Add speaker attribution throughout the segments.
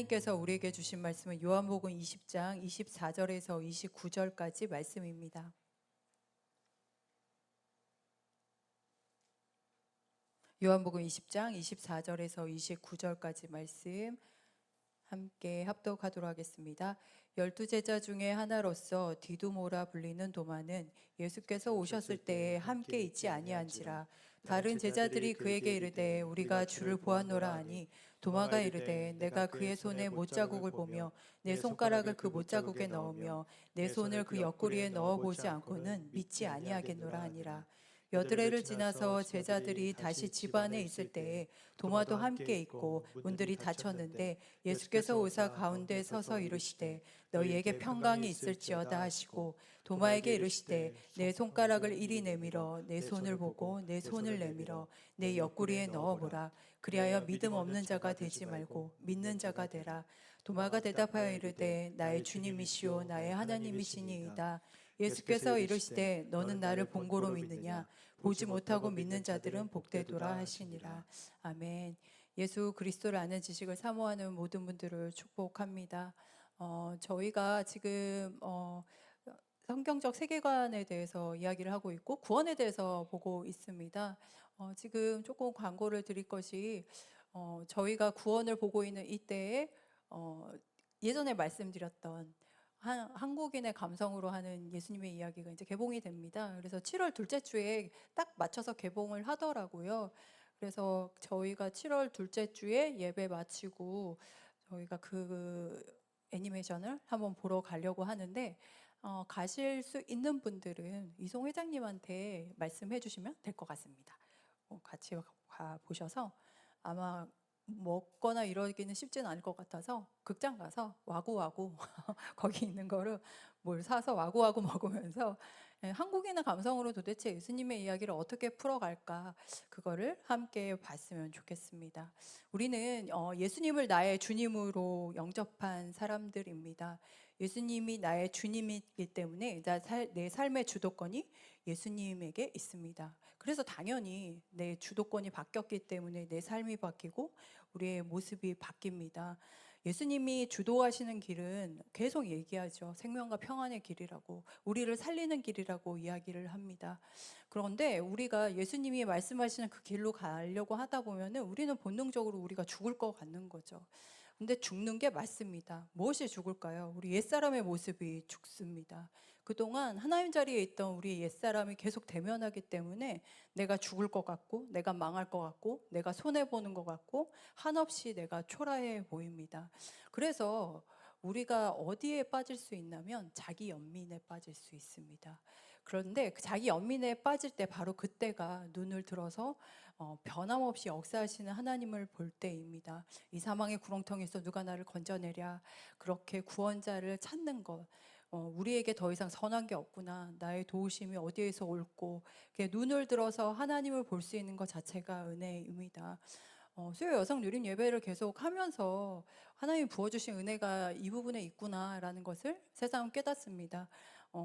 Speaker 1: 하나님께서 우리에게 주신 말씀은 요한복음 20장 24절에서 29절까지 말씀입니다. 요한복음 20장 24절에서 29절까지 말씀 함께 합독하도록 하겠습니다. 12제자 중에 하나로서 디두모라 불리는 도마는 예수께서 오셨을 때에 함께 있지 아니한지라. 다른 제자들이 그에게 이르되 우리가 주를 보았노라 하니 도마가 이르되 내가 그의 손에 못자국을 보며 내 손가락을 그 못자국에 넣으며 내 손을 그 옆구리에 넣어보지 않고는 믿지 아니하겠노라 하니라. 여드레를 지나서 제자들이 다시 집 안에 있을 때에 도마도 함께 있고 문들이 닫혔는데 예수께서 오사 가운데 서서 이르시되 너희에게 평강이 있을지어다 하시고 도마에게 이르시되 내 손가락을 이리 내밀어 내 손을 보고 내 손을 내밀어 내 옆구리에 넣어보라. 그리하여 믿음 없는 자가 되지 말고 믿는 자가 되라. 도마가 대답하여 이르되 나의 주님이시오 나의 하나님이시니이다. 예수께서 이르시되 너는 나를 본고로 믿느냐? 보지 못하고 믿는 자들은 복되도다 하시니라. 아멘. 예수 그리스도를 아는 지식을 사모하는 모든 분들을 축복합니다. 저희가 지금 성경적 세계관에 대해서 이야기를 하고 있고 구원에 대해서 보고 있습니다. 지금 조금 광고를 드릴 것이 저희가 구원을 보고 있는 이때에 예전에 말씀드렸던 한국인의 감성으로 하는 예수님의 이야기가 이제 개봉이 됩니다. 그래서 7월 둘째 주에 딱 맞춰서 개봉을 하더라고요. 그래서 저희가 7월 둘째 주에 예배 마치고 저희가 그 애니메이션을 한번 보러 가려고 하는데 가실 수 있는 분들은 이송 회장님한테 말씀해 주시면 될 것 같습니다. 같이 가 보셔서 아마 먹거나 이러기는 쉽지는 않을 것 같아서 극장 가서 와구와구 거기 있는 거를 뭘 사서 와구와구 먹으면서 한국인의 감성으로 도대체 예수님의 이야기를 어떻게 풀어갈까 그거를 함께 봤으면 좋겠습니다. 우리는 예수님을 나의 주님으로 영접한 사람들입니다. 예수님이 나의 주님이기 때문에 내 삶의 주도권이 예수님에게 있습니다. 그래서 당연히 내 주도권이 바뀌었기 때문에 내 삶이 바뀌고 우리의 모습이 바뀝니다. 예수님이 주도하시는 길은 계속 얘기하죠. 생명과 평안의 길이라고, 우리를 살리는 길이라고 이야기를 합니다. 그런데 우리가 예수님이 말씀하시는 그 길로 가려고 하다 보면은 우리는 본능적으로 우리가 죽을 것 같는 거죠. 근데 죽는 게 맞습니다. 무엇이 죽을까요? 우리 옛사람의 모습이 죽습니다. 그동안 하나님 자리에 있던 우리 옛사람이 계속 대면하기 때문에 내가 죽을 것 같고 내가 망할 것 같고 내가 손해보는 것 같고 한없이 내가 초라해 보입니다. 그래서 우리가 어디에 빠질 수 있냐면 자기 연민에 빠질 수 있습니다. 그런데 그 자기 연민에 빠질 때 바로 그때가 눈을 들어서 변함없이 역사하시는 하나님을 볼 때입니다. 이 사망의 구렁텅이에서 누가 나를 건져내랴. 그렇게 구원자를 찾는 것. 우리에게 더 이상 선한 게 없구나. 나의 도우심이 어디에서 올고 눈을 들어서 하나님을 볼 수 있는 것 자체가 은혜입니다. 수요 여성 누림 예배를 계속 하면서 하나님이 부어주신 은혜가 이 부분에 있구나라는 것을 새삼 깨닫습니다.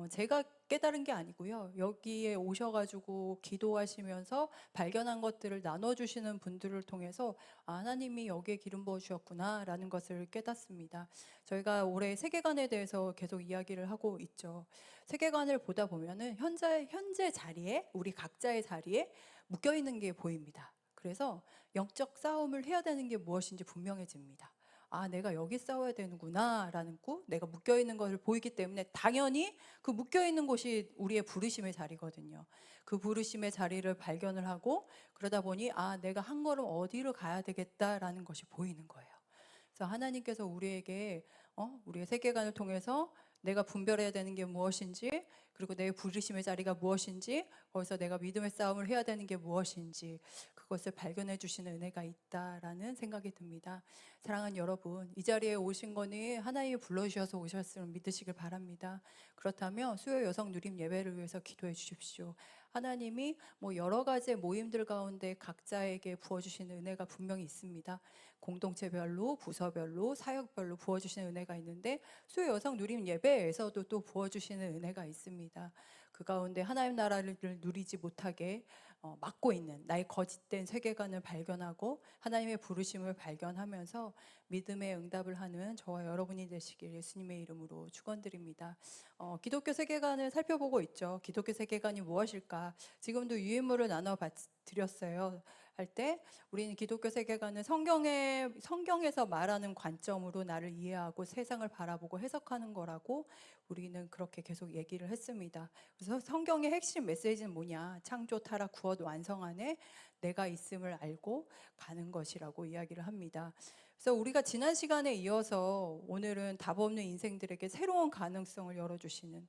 Speaker 1: 제가 깨달은 게 아니고요. 여기에 오셔가지고 기도하시면서 발견한 것들을 나눠주시는 분들을 통해서 하나님이 여기에 기름 부어주셨구나라는 것을 깨닫습니다. 저희가 올해 세계관에 대해서 계속 이야기를 하고 있죠. 세계관을 보다 보면은 현재 자리에 우리 각자의 자리에 묶여 있는 게 보입니다. 그래서 영적 싸움을 해야 되는 게 무엇인지 분명해집니다. 내가 여기 싸워야 되는구나 라는 거, 내가 묶여있는 것을 보이기 때문에 당연히 그 묶여있는 곳이 우리의 부르심의 자리거든요. 그 부르심의 자리를 발견을 하고 그러다 보니 내가 한 걸음 어디로 가야 되겠다라는 것이 보이는 거예요. 그래서 하나님께서 우리에게 우리의 세계관을 통해서 내가 분별해야 되는 게 무엇인지, 그리고 내 부르심의 자리가 무엇인지, 거기서 내가 믿음의 싸움을 해야 되는 게 무엇인지 그것을 발견해 주시는 은혜가 있다라는 생각이 듭니다. 사랑하는 여러분, 이 자리에 오신 거는 하나님이 불러주셔서 오셨음을 믿으시길 바랍니다. 그렇다면 수요 여성 누림 예배를 위해서 기도해 주십시오. 하나님이 여러 가지 모임들 가운데 각자에게 부어주시는 은혜가 분명히 있습니다. 공동체별로, 부서별로, 사역별로 부어주시는 은혜가 있는데 수요 여성 누림 예배에서도 또 부어주시는 은혜가 있습니다. 그 가운데 하나님 나라를 누리지 못하게 막고 있는 나의 거짓된 세계관을 발견하고 하나님의 부르심을 발견하면서 믿음의 응답을 하는 저와 여러분이 되시길 예수님의 이름으로 축원드립니다. 기독교 세계관을 살펴보고 있죠. 기독교 세계관이 무엇일까? 지금도 유인물을 나눠 드렸어요. 할 때 우리는 기독교 세계관은 성경에서 말하는 관점으로 나를 이해하고 세상을 바라보고 해석하는 거라고 우리는 그렇게 계속 얘기를 했습니다. 그래서 성경의 핵심 메시지는 뭐냐? 창조, 타락, 구원, 완성 안에 내가 있음을 알고 가는 것이라고 이야기를 합니다. 그래서 우리가 지난 시간에 이어서 오늘은 답 없는 인생들에게 새로운 가능성을 열어주시는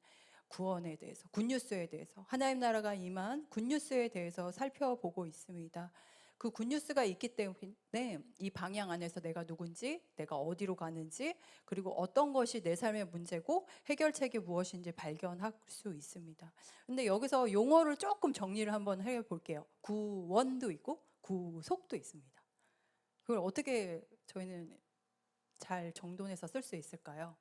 Speaker 1: 구원에 대해서, 굿뉴스에 대해서, 하나님 나라가 임한 굿뉴스에 대해서 살펴보고 있습니다. 그 굿뉴스가 있기 때문에 이 방향 안에서 내가 누군지, 내가 어디로 가는지, 그리고 어떤 것이 내 삶의 문제고 해결책이 무엇인지 발견할 수 있습니다. 근데 여기서 용어를 조금 정리를 한번 해볼게요. 구원도 있고 구속도 있습니다. 그걸 어떻게 저희는 잘 정돈해서 쓸 수 있을까요?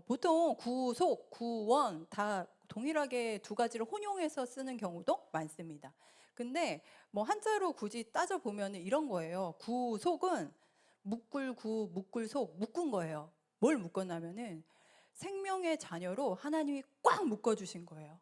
Speaker 1: 보통 구속, 구원 다 동일하게 두 가지를 혼용해서 쓰는 경우도 많습니다. 근데 뭐 한자로 굳이 따져보면 이런 거예요. 구속은 묶을 구, 묶을 속, 묶은 거예요. 뭘 묶었냐면은 생명의 자녀로 하나님이 꽉 묶어주신 거예요.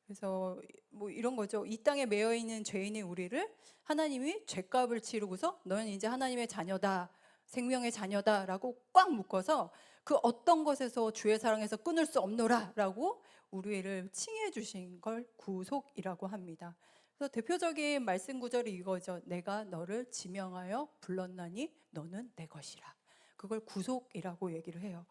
Speaker 1: 그래서 뭐 이런 거죠. 이 땅에 매여 있는 죄인의 우리를 하나님이 죄값을 치르고서 너는 이제 하나님의 자녀다, 생명의 자녀다라고 꽉 묶어서 그 어떤 것에서 주의 사랑에서 끊을 수 없노라라고 우리를 칭해 주신 걸 구속이라고 합니다. 그래서 대표적인 말씀 구절이 이거죠. 내가 너를 지명하여 불렀나니 너는 내 것이라. 그걸 구속이라고 얘기를 해요.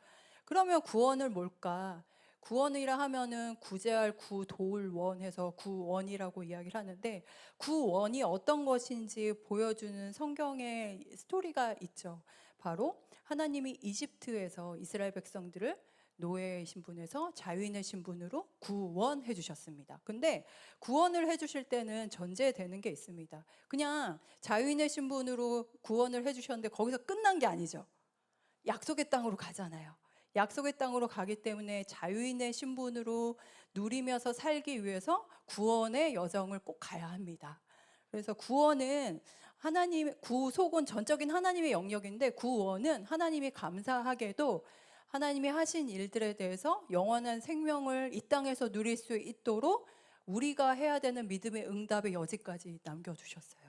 Speaker 1: 그러면 구원을 뭘까? 구원이라 하면은 구제할 구, 도울 원 해서 구원이라고 이야기를 하는데 구원이 어떤 것인지 보여주는 성경의 스토리가 있죠. 바로 하나님이 이집트에서 이스라엘 백성들을 노예의 신분에서 자유인의 신분으로 구원해 주셨습니다. 근데 구원을 해 주실 때는 전제되는 게 있습니다. 그냥 자유인의 신분으로 구원을 해 주셨는데 거기서 끝난 게 아니죠. 약속의 땅으로 가잖아요. 약속의 땅으로 가기 때문에 자유인의 신분으로 누리면서 살기 위해서 구원의 여정을 꼭 가야 합니다. 그래서 구원은 구속은 전적인 하나님의 영역인데 구원은 하나님이 감사하게도 하나님이 하신 일들에 대해서 영원한 생명을 이 땅에서 누릴 수 있도록 우리가 해야 되는 믿음의 응답의 여지까지 남겨주셨어요.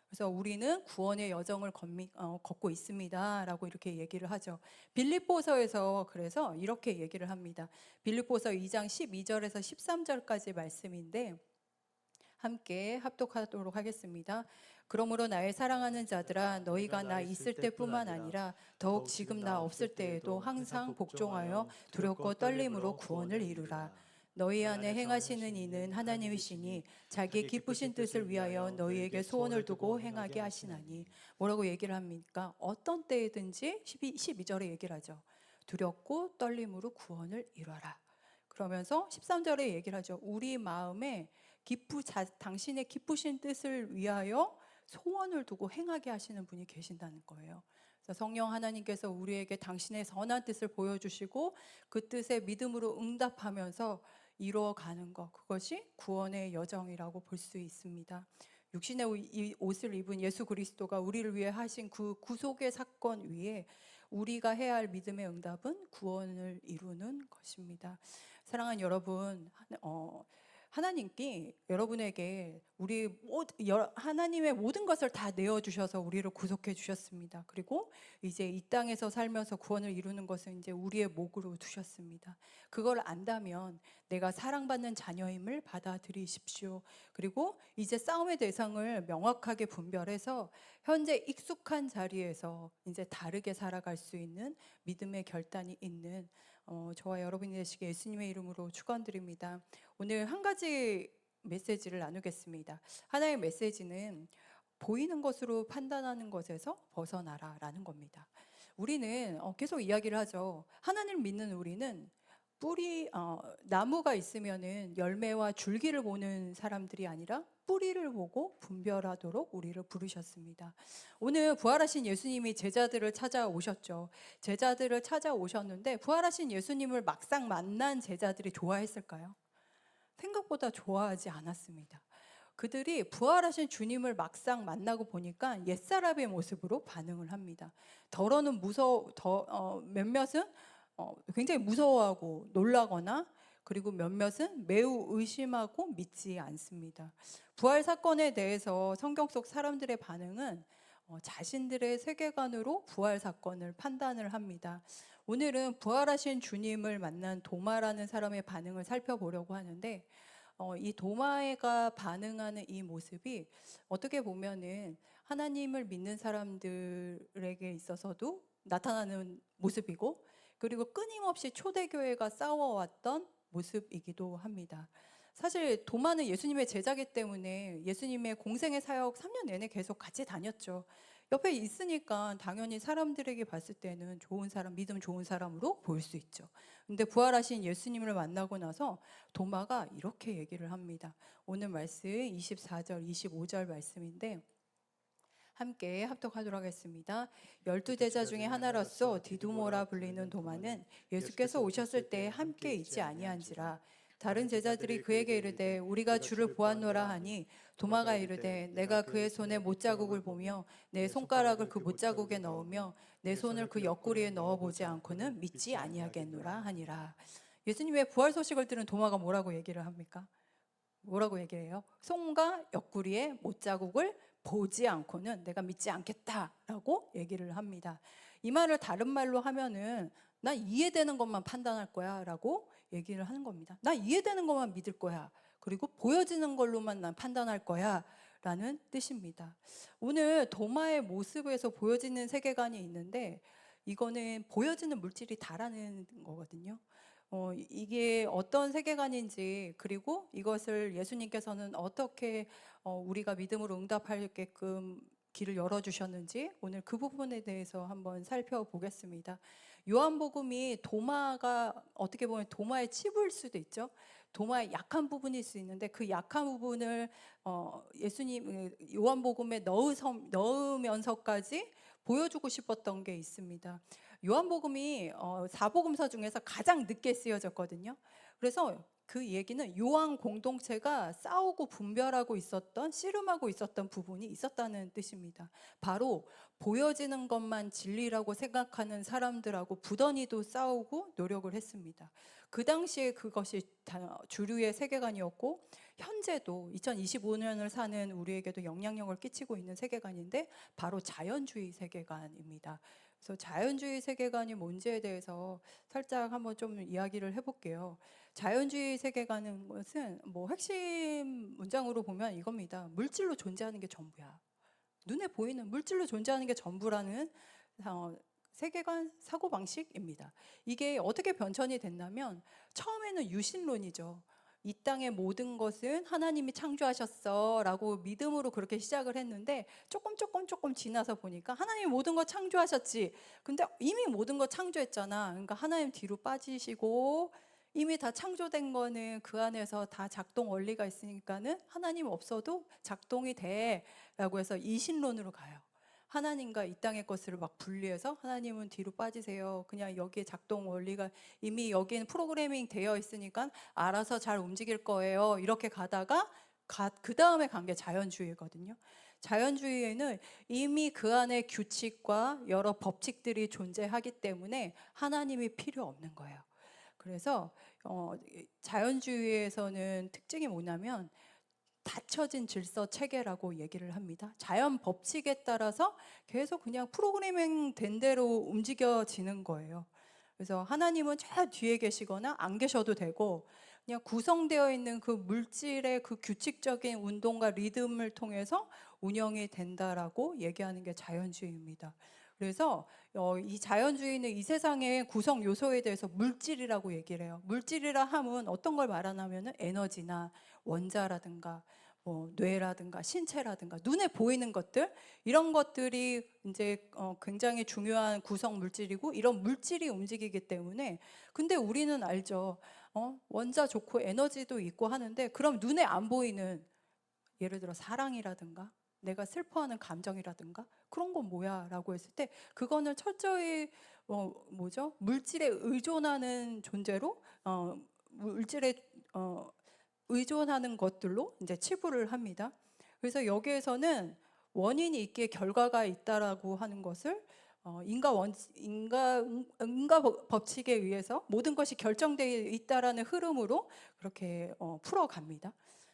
Speaker 1: 그래서 우리는 구원의 여정을 걷고 있습니다 라고 이렇게 얘기를 하죠. 빌립보서에서 그래서 이렇게 얘기를 합니다. 빌립보서 2장 12절에서 13절까지 말씀인데 함께 합독하도록 하겠습니다. 그러므로 나의 사랑하는 자들아 너희가 나 있을 때뿐만 아니라 더욱 지금 나 없을 때에도 항상 복종하여 두렵고 떨림으로 구원을 이루라. 너희 안에 행하시는 이는 하나님이시니 자기의 기쁘신 뜻을 위하여 너희에게 소원을 두고 행하게 하시나니. 뭐라고 얘기를 합니까? 어떤 때든지 12절에 얘기를 하죠. 두렵고 떨림으로 구원을 이루라. 그러면서 13절에 얘기를 하죠. 우리 마음에 당신의 기쁘신 뜻을 위하여 소원을 두고 행하게 하시는 분이 계신다는 거예요. 그래서 성령 하나님께서 우리에게 당신의 선한 뜻을 보여주시고 그 뜻에 믿음으로 응답하면서 이루어가는 것, 그것이 구원의 여정이라고 볼 수 있습니다. 육신의 옷을 입은 예수 그리스도가 우리를 위해 하신 그 구속의 사건 위에 우리가 해야 할 믿음의 응답은 구원을 이루는 것입니다. 사랑하는 여러분, 하나님께 여러분에게 하나님의 모든 것을 다 내어주셔서 우리를 구속해 주셨습니다. 그리고 이제 이 땅에서 살면서 구원을 이루는 것은 이제 우리의 몫으로 두셨습니다. 그걸 안다면 내가 사랑받는 자녀임을 받아들이십시오. 그리고 이제 싸움의 대상을 명확하게 분별해서 현재 익숙한 자리에서 이제 다르게 살아갈 수 있는 믿음의 결단이 있는 저와 여러분이 되시게 예수님의 이름으로 축원드립니다. 오늘 한 가지 메시지를 나누겠습니다. 하나의 메시지는 보이는 것으로 판단하는 것에서 벗어나라라는 겁니다. 우리는 계속 이야기를 하죠. 하나님을 믿는 우리는 나무가 있으면은 열매와 줄기를 보는 사람들이 아니라 뿌리를 보고 분별하도록 우리를 부르셨습니다. 오늘 부활하신 예수님이 제자들을 찾아오셨죠. 제자들을 찾아오셨는데 부활하신 예수님을 막상 만난 제자들이 좋아했을까요? 생각보다 좋아하지 않았습니다. 그들이 부활하신 주님을 막상 만나고 보니까 옛사람의 모습으로 반응을 합니다. 몇몇은 굉장히 무서워하고 놀라거나, 그리고 몇몇은 매우 의심하고 믿지 않습니다. 부활 사건에 대해서 성경 속 사람들의 반응은 자신들의 세계관으로 부활 사건을 판단을 합니다. 오늘은 부활하신 주님을 만난 도마라는 사람의 반응을 살펴보려고 하는데, 이 도마가 반응하는 이 모습이 어떻게 보면은 하나님을 믿는 사람들에게 있어서도 나타나는 모습이고, 그리고 끊임없이 초대교회가 싸워왔던 모습이기도 합니다. 사실 도마는 예수님의 제자기 때문에 예수님의 공생의 사역 3년 내내 계속 같이 다녔죠. 옆에 있으니까 당연히 사람들에게 봤을 때는 좋은 사람, 믿음 좋은 사람으로 보일 수 있죠. 근데 부활하신 예수님을 만나고 나서 도마가 이렇게 얘기를 합니다. 오늘 말씀 24절, 25절 말씀인데 함께 합독하도록 하겠습니다. 12제자 중에 하나로서 디두모라 불리는 도마는 예수께서 오셨을 때 함께 있지 아니한지라. 다른 제자들이 그에게 이르되 우리가 주를 보았노라 하니 도마가 이르되 내가 그의 손에 못자국을 보며 내 손가락을 그 못자국에 넣으며 내 손을 그 옆구리에 넣어보지 않고는 믿지 아니하겠노라 하니라. 예수님의 부활 소식을 들은 도마가 뭐라고 얘기를 합니까? 뭐라고 얘기해요? 손과 옆구리에 못자국을 보지 않고는 내가 믿지 않겠다라고 얘기를 합니다. 이 말을 다른 말로 하면은 나 이해되는 것만 판단할 거야 라고 얘기를 하는 겁니다. 나 이해되는 것만 믿을 거야. 그리고 보여지는 걸로만 난 판단할 거야 라는 뜻입니다. 오늘 도마의 모습에서 보여지는 세계관이 있는데, 이거는 보여지는 물질이 다라는 거거든요. 이게 어떤 세계관인지, 그리고 이것을 예수님께서는 어떻게 우리가 믿음으로 응답하게끔 길을 열어주셨는지, 오늘 그 부분에 대해서 한번 살펴보겠습니다. 요한복음이 도마가 어떻게 보면 도마의 치부일 수도 있죠. 도마의 약한 부분일 수 있는데, 그 약한 부분을 요한복음에 넣으면서까지 보여주고 싶었던 게 있습니다. 요한복음이 사복음서 중에서 가장 늦게 쓰여졌거든요. 그래서 그 얘기는 요한 공동체가 싸우고 분별하고 있었던, 씨름하고 있었던 부분이 있었다는 뜻입니다. 바로 보여지는 것만 진리라고 생각하는 사람들하고 부단히도 싸우고 노력을 했습니다. 그 당시에 그것이 주류의 세계관이었고, 현재도 2025년을 사는 우리에게도 영향력을 끼치고 있는 세계관인데, 바로 자연주의 세계관입니다. 그래서 자연주의 세계관이 뭔지에 대해서 살짝 한번 좀 이야기를 해볼게요. 자연주의 세계관은 것은 뭐 핵심 문장으로 보면 이겁니다. 물질로 존재하는 게 전부야. 눈에 보이는 물질로 존재하는 게 전부라는 세계관 사고방식입니다. 이게 어떻게 변천이 됐냐면, 처음에는 유신론이죠. 이 땅의 모든 것은 하나님이 창조하셨어 라고 믿음으로 그렇게 시작을 했는데, 조금 지나서 보니까 하나님이 모든 것 창조하셨지, 근데 이미 모든 것 창조했잖아. 그러니까 하나님 뒤로 빠지시고, 이미 다 창조된 거는 그 안에서 다 작동 원리가 있으니까는 하나님 없어도 작동이 돼 라고 해서 이신론으로 가요. 하나님과 이 땅의 것을 막 분리해서 하나님은 뒤로 빠지세요. 그냥 여기에 작동 원리가 이미 여기는 프로그래밍 되어 있으니까 알아서 잘 움직일 거예요. 이렇게 가다가 그 다음에 간 게 자연주의거든요. 자연주의에는 이미 그 안에 규칙과 여러 법칙들이 존재하기 때문에 하나님이 필요 없는 거예요. 그래서 자연주의에서는 특징이 뭐냐면 닫혀진 질서 체계라고 얘기를 합니다. 자연 법칙에 따라서 계속 그냥 프로그래밍 된 대로 움직여지는 거예요. 그래서 하나님은 저 뒤에 계시거나 안 계셔도 되고, 그냥 구성되어 있는 그 물질의 그 규칙적인 운동과 리듬을 통해서 운영이 된다라고 얘기하는 게 자연주의입니다. 그래서 이 자연주의는 이 세상의 구성 요소에 대해서 물질이라고 얘기를 해요. 물질이라 함은 어떤 걸 말하냐면은 에너지나 원자라든가 뭐 뇌라든가 신체라든가 눈에 보이는 것들, 이런 것들이 이제 굉장히 중요한 구성 물질이고, 이런 물질이 움직이기 때문에. 근데 우리는 알죠. 원자 좋고 에너지도 있고 하는데, 그럼 눈에 안 보이는, 예를 들어 사랑이라든가 내가 슬퍼하는 감정이라든가 그런 건 뭐야 라고 했을 때, 그거는 철저히 물질에 의존하는 존재로, 물질에 의존하는 것들로 이제 치부를 합니다. 그래서 여기에서는 원인이 있기에 결과가 있다라고 하는 것을 인과 법칙에 의해서 모든 것이 결정되어 있다라는 흐름으로 그렇게 풀어갑니다.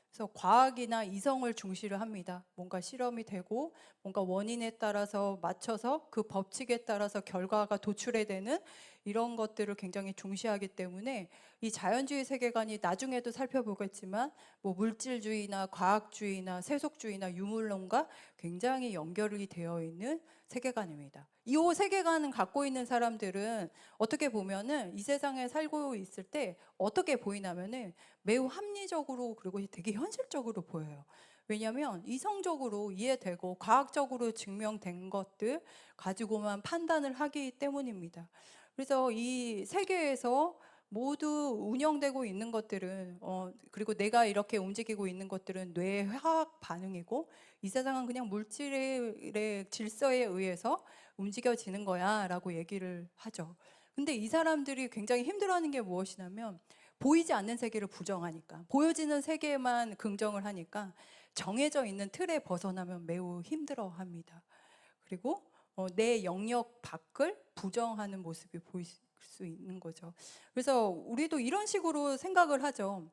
Speaker 1: 그래서 과학이나 이성을 중시를 합니다. 뭔가 실험이 되고 뭔가 원인에 따라서 맞춰서 그 법칙에 따라서 결과가 도출이 되는 이런 것들을 굉장히 중시하기 때문에 이 자연주의 세계관이 나중에도 살펴보겠지만 뭐 물질주의나 과학주의나 세속주의나 유물론과 굉장히 연결이 되어 있는 세계관입니다. 이 세계관을 갖고 있는 사람들은 어떻게 보면은 이 세상에 살고 있을 때 어떻게 보이냐면은 매우 합리적으로 그리고 되게 현실적으로 보여요. 왜냐하면 이성적으로 이해되고 과학적으로 증명된 것들 가지고만 판단을 하기 때문입니다. 그래서 이 세계에서 모두 운영되고 있는 것들은 그리고 내가 이렇게 움직이고 있는 것들은 뇌의 화학 반응이고 이 세상은 그냥 물질의 질서에 의해서 움직여지는 거야 라고 얘기를 하죠. 근데 이 사람들이 굉장히 힘들어하는 게 무엇이냐면 보이지 않는 세계를 부정하니까, 보여지는 세계만 긍정을 하니까 정해져 있는 틀에 벗어나면 매우 힘들어합니다. 그리고 내 영역 밖을 부정하는 모습이 보일 수 있는 거죠. 그래서 우리도 이런 식으로 생각을 하죠.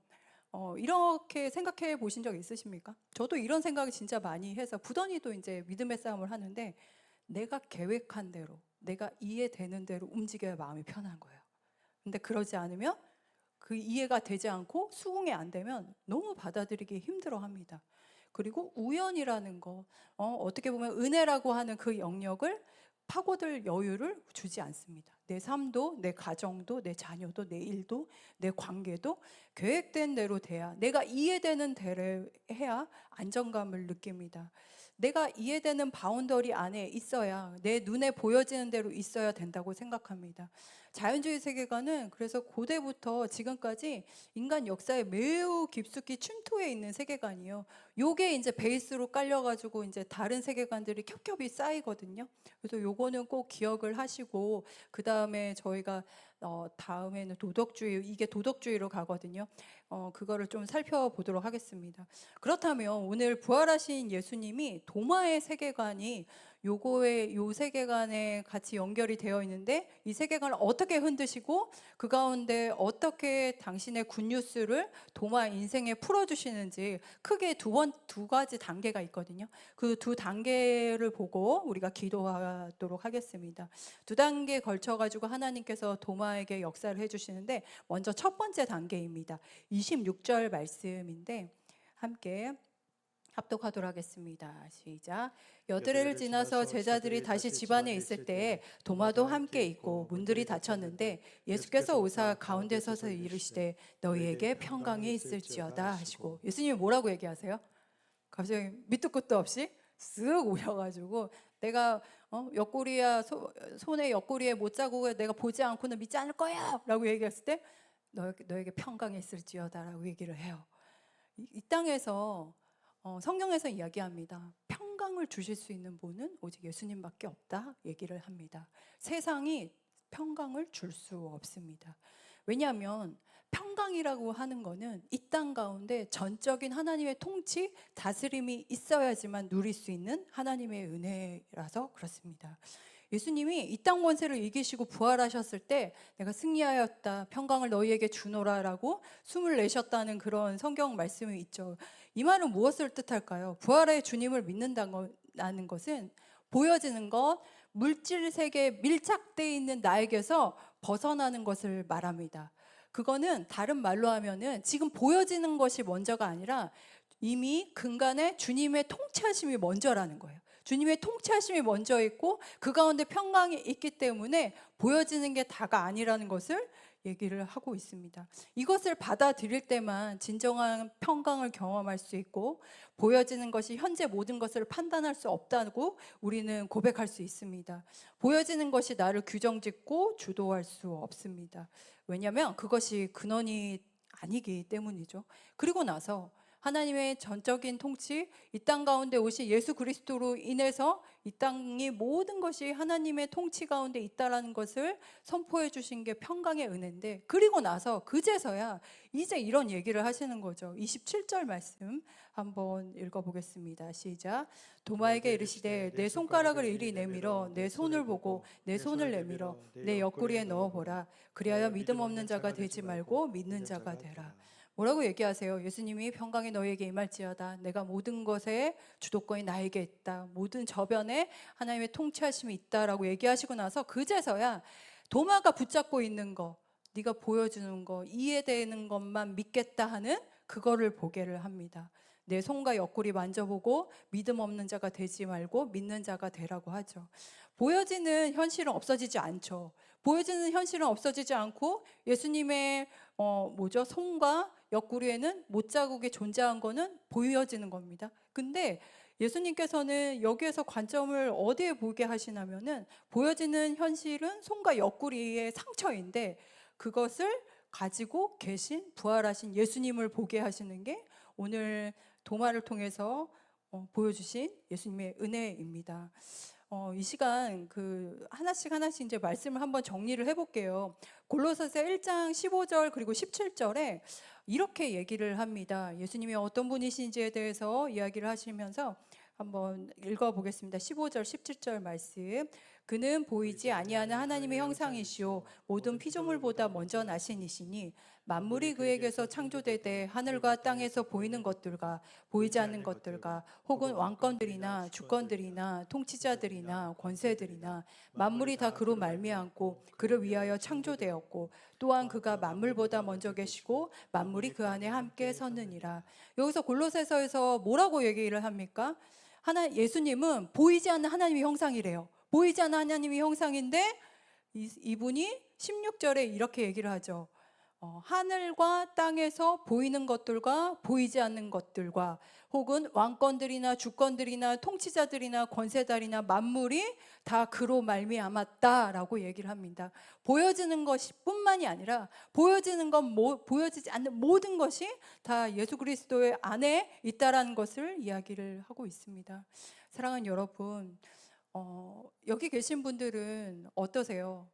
Speaker 1: 이렇게 생각해 보신 적 있으십니까? 저도 이런 생각을 진짜 많이 해서 부단히도 이제 믿음의 싸움을 하는데 내가 계획한 대로, 내가 이해되는 대로 움직여야 마음이 편한 거예요. 근데 그러지 않으면 그 이해가 되지 않고 수긍이 안 되면 너무 받아들이기 힘들어합니다. 그리고 우연이라는 거, 어떻게 보면 은혜라고 하는 그 영역을 파고들 여유를 주지 않습니다. 내 삶도, 내 가정도, 내 자녀도, 내 일도, 내 관계도 계획된 대로 돼야, 내가 이해되는 대로 해야 안정감을 느낍니다. 내가 이해되는 바운더리 안에 있어야, 내 눈에 보여지는 대로 있어야 된다고 생각합니다. 자연주의 세계관은 그래서 고대부터 지금까지 인간 역사에 매우 깊숙이 침투해 있는 세계관이에요. 요게 이제 베이스로 깔려가지고 이제 다른 세계관들이 겹겹이 쌓이거든요. 그래서 요거는 꼭 기억을 하시고, 그 다음에 저희가 다음에는 도덕주의, 이게 도덕주의로 가거든요. 그거를 좀 살펴보도록 하겠습니다. 그렇다면 오늘 부활하신 예수님이 도마의 세계관이 요 세계관에 같이 연결이 되어 있는데 이 세계관을 어떻게 흔드시고 그 가운데 어떻게 당신의 굿뉴스를 도마 인생에 풀어주시는지 크게 두 가지 단계가 있거든요. 그 두 단계를 보고 우리가 기도하도록 하겠습니다. 두 단계에 걸쳐가지고 하나님께서 도마에게 역사를 해주시는데 먼저 첫 번째 단계입니다. 26절 말씀인데 함께 합독하도록 하겠습니다. 시작. 여드레를 지나서 제자들이 다시 집안에 있을 때에 도마도 함께 있고 문들이 닫혔는데 예수께서 오사 가운데 서서 이르시되 너희에게 평강이 있을지어다 하시고, 예수님이 뭐라고 얘기하세요? 갑자기 밑도 끝도 없이 쓱 오셔가지고 내가 손에 옆구리에 못자국을 내가 보지 않고는 믿지 않을 거야 라고 얘기했을 때 너에게 평강이 있을지어다 라고 얘기를 해요. 이 땅에서 성경에서 이야기합니다. 평강을 주실 수 있는 분은 오직 예수님밖에 없다 얘기를 합니다. 세상이 평강을 줄 수 없습니다. 왜냐하면 평강이라고 하는 거는 이 땅 가운데 전적인 하나님의 통치, 다스림이 있어야지만 누릴 수 있는 하나님의 은혜라서 그렇습니다. 예수님이 이 땅 권세를 이기시고 부활하셨을 때 내가 승리하였다, 평강을 너희에게 주노라라고 숨을 내셨다는 그런 성경 말씀이 있죠. 이 말은 무엇을 뜻할까요? 부활의 주님을 믿는다는 것은 보여지는 것, 물질 세계에 밀착되어 있는 나에게서 벗어나는 것을 말합니다. 그거는 다른 말로 하면은 지금 보여지는 것이 먼저가 아니라 이미 근간에 주님의 통치하심이 먼저라는 거예요. 주님의 통치하심이 먼저 있고 그 가운데 평강이 있기 때문에 보여지는 게 다가 아니라는 것을 얘기를 하고 있습니다. 이것을 받아들일 때만 진정한 평강을 경험할 수 있고 보여지는 것이 현재 모든 것을 판단할 수 없다고 우리는 고백할 수 있습니다. 보여지는 것이 나를 규정짓고 주도할 수 없습니다. 왜냐하면 그것이 근원이 아니기 때문이죠. 그리고 나서 하나님의 전적인 통치, 이 땅 가운데 오신 예수 그리스도로 인해서 이 땅이 모든 것이 하나님의 통치 가운데 있다라는 것을 선포해 주신 게 평강의 은혜인데, 그리고 나서 그제서야 이제 이런 얘기를 하시는 거죠. 27절 말씀 한번 읽어보겠습니다. 시작. 도마에게 이르시되 내 손가락을 이리 내밀어 내 손을 보고 내 손을 내밀어 내 옆구리에 넣어보라. 그리하여 믿음 없는 자가 되지 말고 믿는 자가 되라. 뭐라고 얘기하세요? 예수님이 평강이 너에게 임할지어다. 내가 모든 것에 주도권이 나에게 있다. 모든 저변에 하나님의 통치하심이 있다라고 얘기하시고 나서 그제서야 도마가 붙잡고 있는 거, 네가 보여주는 거, 이해되는 것만 믿겠다 하는 그거를 보게를 합니다. 내 손과 옆구리 만져보고 믿음 없는 자가 되지 말고 믿는 자가 되라고 하죠. 보여지는 현실은 없어지지 않죠. 보여지는 현실은 없어지지 않고 예수님의 손과 옆구리에는 못자국이 존재한 거는 보여지는 겁니다. 근데 예수님께서는 여기에서 관점을 어디에 보게 하시냐면은 보여지는 현실은 손과 옆구리의 상처인데 그것을 가지고 계신 부활하신 예수님을 보게 하시는 게 오늘 도마를 통해서 보여주신 예수님의 은혜입니다. 이 시간 하나씩 이제 말씀을 한번 정리를 해볼게요. 골로새서 1장 15절 그리고 17절에 이렇게 얘기를 합니다. 예수님이 어떤 분이신지에 대해서 이야기를 하시면서 한번 읽어보겠습니다. 15절 17절 말씀. 그는 보이지 아니하는 하나님의 형상이시오 모든 피조물보다 먼저 나신 이시니 만물이 그에게서 창조되되 하늘과 땅에서 보이는 것들과 보이지 않는 것들과 혹은 왕권들이나 주권들이나 통치자들이나 권세들이나 만물이 다 그로 말미암고 그를 위하여 창조되었고 또한 그가 만물보다 먼저 계시고 만물이 그 안에 함께 섰느니라. 여기서 골로새서에서 뭐라고 얘기를 합니까? 예수님은 보이지 않는 하나님의 형상이래요. 보이지 않는 하나님의 형상인데 이분이 16절에 이렇게 얘기를 하죠. 하늘과 땅에서 보이는 것들과 보이지 않는 것들과 혹은 왕권들이나 주권들이나 통치자들이나 권세자들이나 만물이 다 그로 말미암았다라고 얘기를 합니다. 보여지는 것이 뿐만이 아니라 보여지는 것, 보여지지 않는 모든 것이 다 예수 그리스도의 안에 있다라는 것을 이야기를 하고 있습니다. 사랑하는 여러분, 여기 계신 분들은 어떠세요?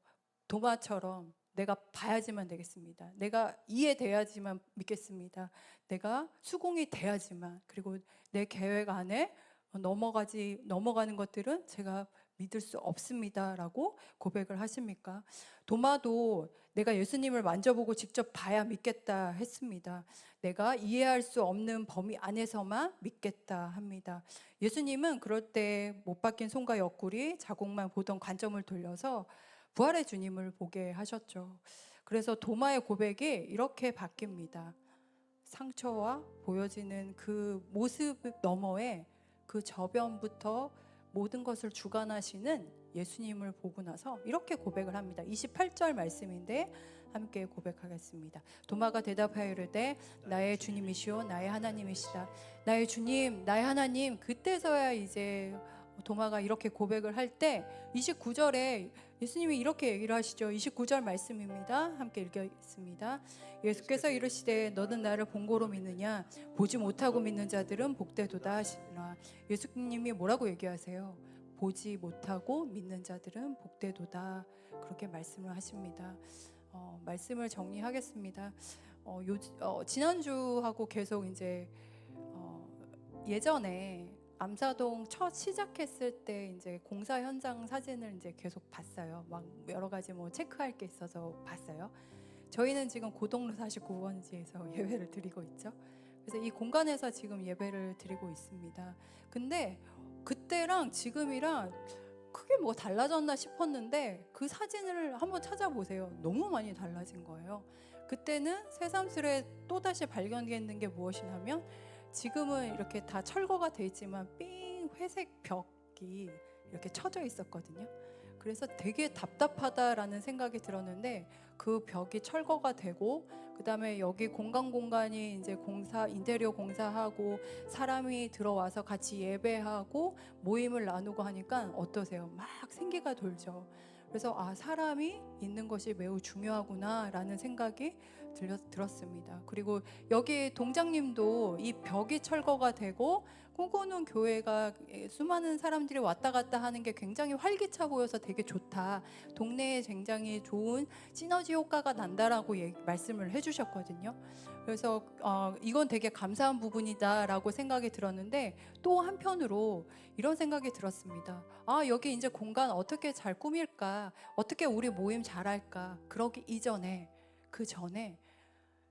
Speaker 1: 도마처럼 내가 봐야지만 되겠습니다. 내가 이해돼야지만 믿겠습니다. 내가 수긍이 돼야지만, 그리고 내 계획 안에 넘어가는 것들은 제가 믿을 수 없습니다라고 고백을 하십니까? 도마도 내가 예수님을 만져보고 직접 봐야 믿겠다 했습니다. 내가 이해할 수 없는 범위 안에서만 믿겠다 합니다. 예수님은 그럴 때 못 박힌 손과 옆구리 자국만 보던 관점을 돌려서 부활의 주님을 보게 하셨죠. 그래서 도마의 고백이 이렇게 바뀝니다. 상처와 보여지는 그 모습 너머에 그 저변부터 모든 것을 주관하시는 예수님을 보고 나서 이렇게 고백을 합니다. 28절 말씀인데 함께 고백하겠습니다. 도마가 대답하여 이르되 나의 주님이시오 나의 하나님이시다. 나의 주님 나의 하나님. 그때서야 이제 도마가 이렇게 고백을 할 때 29절에 예수님이 이렇게 얘기를 하시죠. 29절 말씀입니다. 함께 읽겠습니다. 예수께서 이르시되 너는 나를 본고로 믿느냐 보지 못하고 믿는 자들은 복되도다 하시니라. 예수님이 뭐라고 얘기하세요? 보지 못하고 믿는 자들은 복되도다, 그렇게 말씀을 하십니다. 말씀을 정리하겠습니다. 지난주하고 계속 이제 예전에 암사동 첫 시작했을 때 이제 공사 현장 사진을 이제 계속 봤어요. 막 여러 가지 체크할 게 있어서 봤어요. 저희는 지금 고동로 49번지에서 예배를 드리고 있죠. 그래서 이 공간에서 지금 예배를 드리고 있습니다. 근데 그때랑 지금이랑 크게 뭐가 달라졌나 싶었는데 그 사진을 한번 찾아보세요. 너무 많이 달라진 거예요. 그때는 새삼스레 또다시 발견했는 게 무엇이냐면 지금은 이렇게 다 철거가 돼 있지만 삥 회색 벽이 이렇게 쳐져 있었거든요. 그래서 되게 답답하다라는 생각이 들었는데 그 벽이 철거가 되고 그다음에 여기 공간이 이제 인테리어 공사하고 사람이 들어와서 같이 예배하고 모임을 나누고 하니까 어떠세요? 막 생기가 돌죠. 그래서 사람이 있는 것이 매우 중요하구나라는 생각이 들었습니다. 그리고 여기 동장님도 이 벽이 철거가 되고 꿈꾸는 교회가 수많은 사람들이 왔다 갔다 하는 게 굉장히 활기차 보여서 되게 좋다. 동네에 굉장히 좋은 시너지 효과가 난다라고 말씀을 해주셨거든요. 그래서 이건 되게 감사한 부분이다라고 생각이 들었는데, 또 한편으로 이런 생각이 들었습니다. 여기 이제 공간 어떻게 잘 꾸밀까, 어떻게 우리 모임 잘할까. 그러기 이전에, 그 전에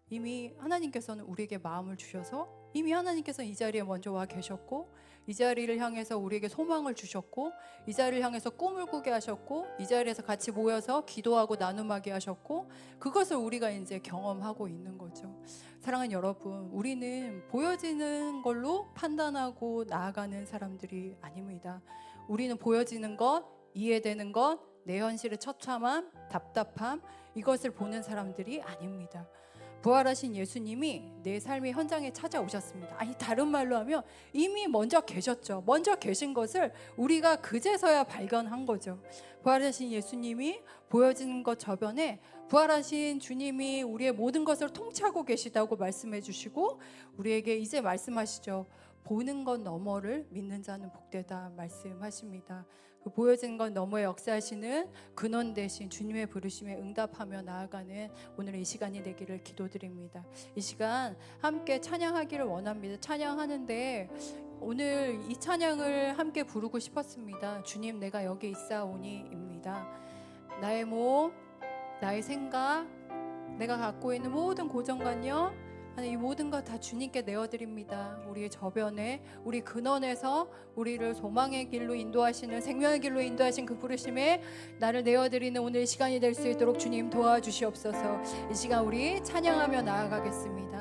Speaker 1: 이미 하나님께서는 우리에게 마음을 주셔서, 이미 하나님께서 이 자리에 먼저 와 계셨고, 이 자리를 향해서 우리에게 소망을 주셨고, 이 자리를 향해서 꿈을 꾸게 하셨고, 이 자리에서 같이 모여서 기도하고 나눔하게 하셨고, 그것을 우리가 이제 경험하고 있는 거죠. 사랑하는 여러분, 우리는 보여지는 걸로 판단하고 나아가는 사람들이 아닙니다. 우리는 보여지는 것, 이해되는 것, 내 현실의 처참함, 답답함, 이것을 보는 사람들이 아닙니다. 부활하신 예수님이 내 삶의 현장에 찾아오셨습니다. 다른 말로 하면 이미 먼저 계셨죠. 먼저 계신 것을 우리가 그제서야 발견한 거죠. 부활하신 예수님이 보여지는 것 저변에 부활하신 주님이 우리의 모든 것을 통치하고 계시다고 말씀해 주시고, 우리에게 이제 말씀하시죠. 보는 것 너머를 믿는 자는 복되다 말씀하십니다. 그 보여지는 것 너머에 역사하시는 근원 대신 주님의 부르심에 응답하며 나아가는 오늘의 이 시간이 되기를 기도드립니다. 이 시간 함께 찬양하기를 원합니다. 찬양하는데 오늘 이 찬양을 함께 부르고 싶었습니다. 주님 내가 여기 있사오니입니다. 나의 몸, 나의 생각, 내가 갖고 있는 모든 고정관념, 이 모든 것 다 주님께 내어드립니다. 우리의 저변에, 우리 근원에서 우리를 소망의 길로 인도하시는, 생명의 길로 인도하신 그 부르심에 나를 내어드리는 오늘 시간이 될 수 있도록 주님 도와주시옵소서. 이 시간 우리 찬양하며 나아가겠습니다.